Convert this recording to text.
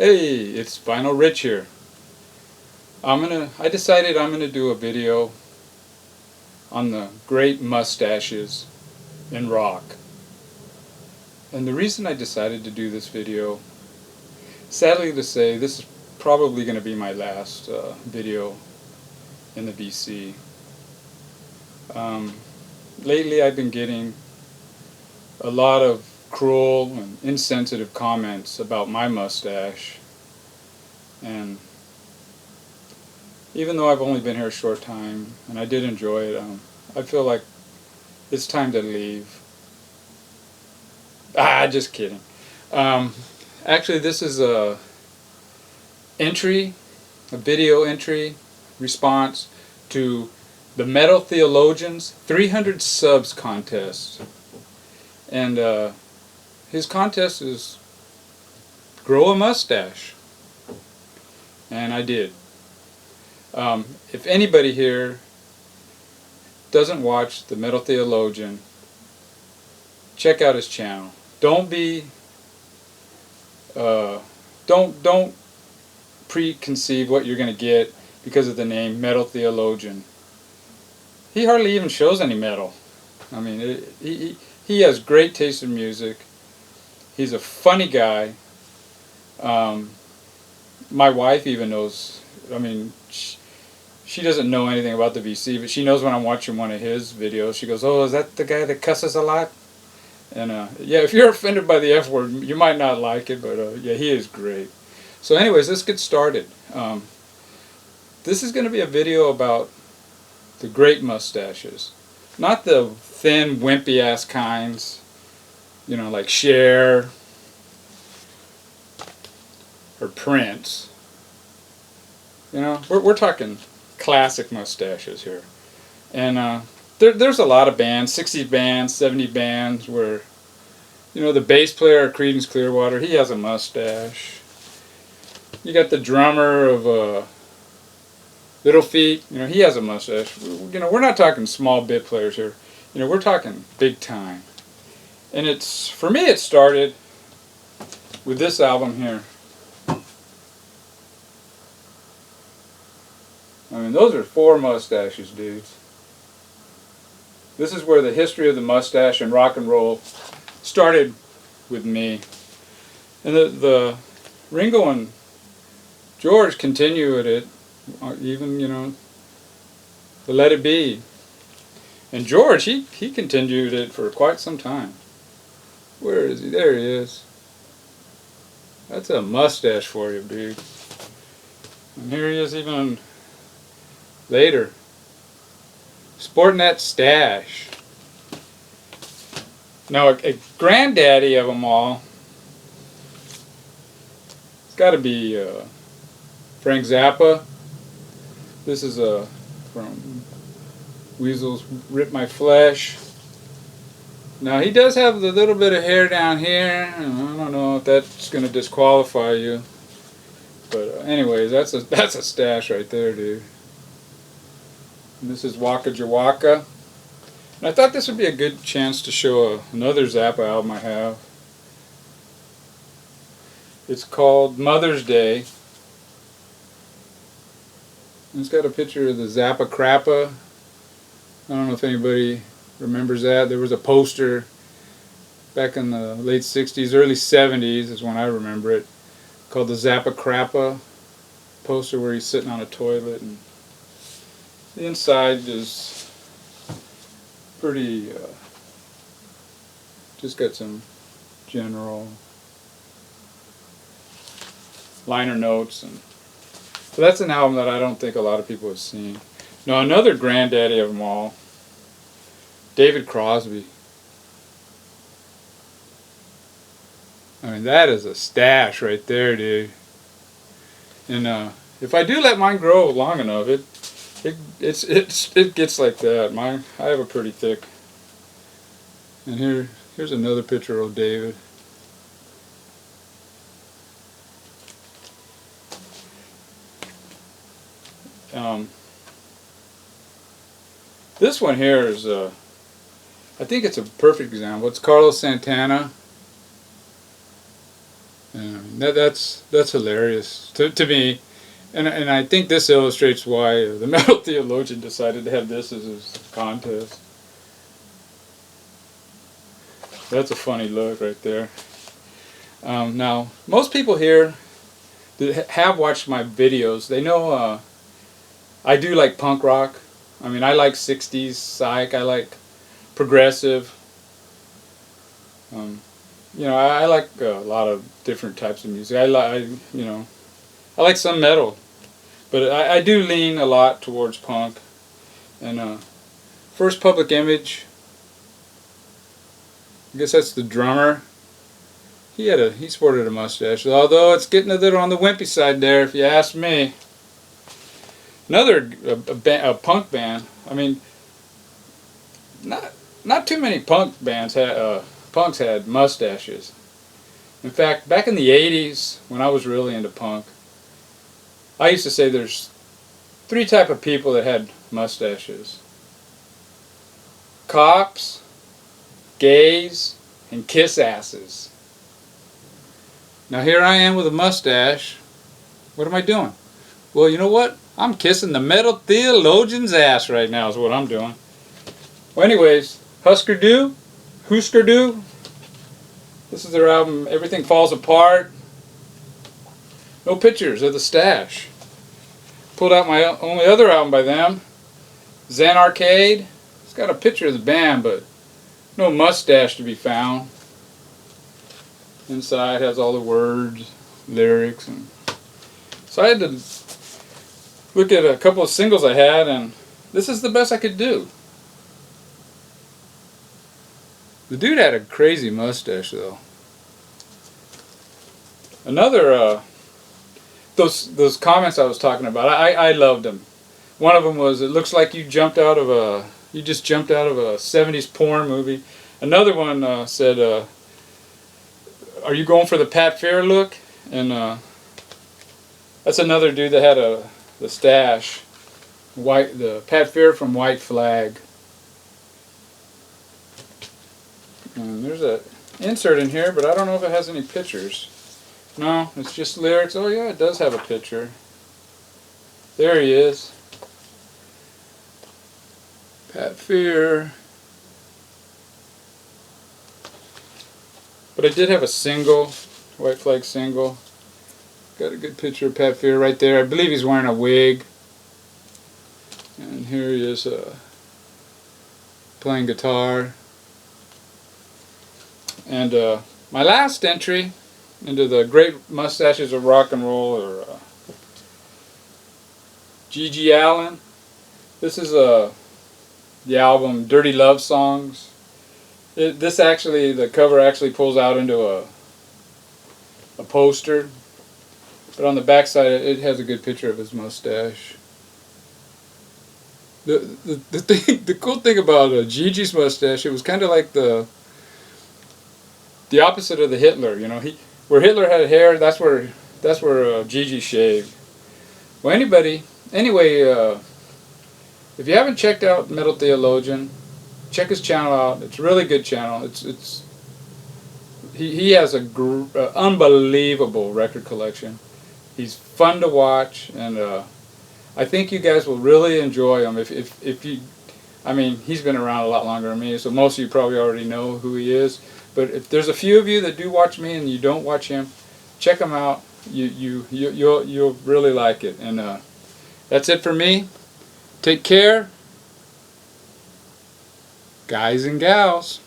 Hey, it's Final Rich here. I decided I'm gonna do a video on the great mustaches in rock. And the reason I decided to do this video, sadly to say, this is probably gonna be my last video in the BC. Lately I've been getting a lot of cruel and insensitive comments about my mustache, and even though I've only been here a short time and I did enjoy it, I feel like it's time to leave. Just kidding. Actually, this is a video entry response to the Metal Theologian's 300 subs contest. And his contest is grow a mustache. And I did. If anybody here doesn't watch the Metal Theologian, check out his channel. Don't preconceive what you're going to get because of the name Metal Theologian. He hardly even shows any metal. I mean, he has great taste in music. He's a funny guy. My wife even knows. I mean, she doesn't know anything about the VC, but she knows when I'm watching one of his videos. She goes, "Oh, is that the guy that cusses a lot?" And yeah, if you're offended by the F word, you might not like it, but yeah, he is great. So anyways, let's get started. This is going to be a video about the great mustaches. Not the thin, wimpy-ass kinds, you know, like Cher or Prince. You know, we're talking classic mustaches here. And there's a lot of bands, 60s bands, 70s bands, where, you know, the bass player of Creedence Clearwater, he has a mustache. You got the drummer of Little Feat, you know, he has a mustache. You know, we're not talking small bit players here. You know, we're talking big time. And it's, for me, it started with this album here. I mean, those are 4 mustaches, dudes. This is where the history of the mustache and rock and roll started with me. And the Ringo and George continued it, even, you know, the Let It Be. And George, he continued it for quite some time. Where is he? There he is. That's a mustache for you, dude. And here he is even later. Sporting that stash. Now, a granddaddy of them all, it's got to be Frank Zappa. This is from Weasels Rip My Flesh. Now, he does have the little bit of hair down here. I don't know if that's going to disqualify you. But anyways, that's a stash right there, dude. And this is Waka Jawaka. And I thought this would be a good chance to show another Zappa album I have. It's called Mother's Day. And it's got a picture of the Zappa Crappa. I don't know if anybody remembers that. There was a poster back in the late 60s, early 70s is when I remember it, called the Zappa Crappa poster, where he's sitting on a toilet, and the inside is pretty, just got some general liner notes. And so that's an album that I don't think a lot of people have seen. Now, another granddaddy of them all, David Crosby. I mean, that is a stash right there, dude. And if I do let mine grow long enough, it gets like that. I have a pretty thick. And here's another picture of David. This one here is I think it's a perfect example. It's Carlos Santana. That's hilarious to me, and I think this illustrates why the Metal Theologian decided to have this as his contest. That's a funny look right there. Now, most people here that have watched my videos, they know I do like punk rock. I mean, I like 60s psych. I like progressive. You know, I like a lot of different types of music. I like some metal, but I do lean a lot towards punk. And First Public Image, I guess that's the drummer. He sported a mustache, although it's getting a little on the wimpy side there, if you ask me. Another a punk band. I mean, not too many punk bands punks had mustaches. In fact, back in the 80s, when I was really into punk, I used to say there's 3 types of people that had mustaches: cops, gays, and kiss asses. Now here I am with a mustache. What am I doing? Well, you know what? I'm kissing the Metal Theologian's ass right now is what I'm doing. Well, anyways, Husker Du. This is their album, Everything Falls Apart. No pictures of the stash. Pulled out my only other album by them, Zen Arcade. It's got a picture of the band, but no mustache to be found. Inside has all the words, lyrics, and so I had to look at a couple of singles I had, and this is the best I could do. The dude had a crazy mustache, though. Another, those comments I was talking about, I loved them. One of them was, "It looks like you just jumped out of a 70s porn movie." Another one said, "Are you going for the Pat Fair look?" And that's another dude that had the stash, the Pat Fair from White Flag. And there's a insert in here, but I don't know if it has any pictures. No, it's just lyrics. Oh yeah, it does have a picture. There he is. Pat Fear. But I did have a single, White Flag single. Got a good picture of Pat Fear right there. I believe he's wearing a wig. And here he is playing guitar. And my last entry into the Great Mustaches of Rock and Roll, or G.G. Allen. This is the album Dirty Love Songs. The cover actually pulls out into a poster, but on the back side it has a good picture of his mustache. The cool thing about Gigi's mustache, it was kind of like the opposite of the Hitler. You know, where Hitler had hair, that's where Gigi shaved. Well, anyway, if you haven't checked out Metal Theologian, check his channel out. It's a really good channel. He has a unbelievable record collection. He's fun to watch, and I think you guys will really enjoy him. If you, I mean, he's been around a lot longer than me, so most of you probably already know who he is. But if there's a few of you that do watch me and you don't watch him, check him out. You'll really like it. And that's it for me. Take care, guys and gals.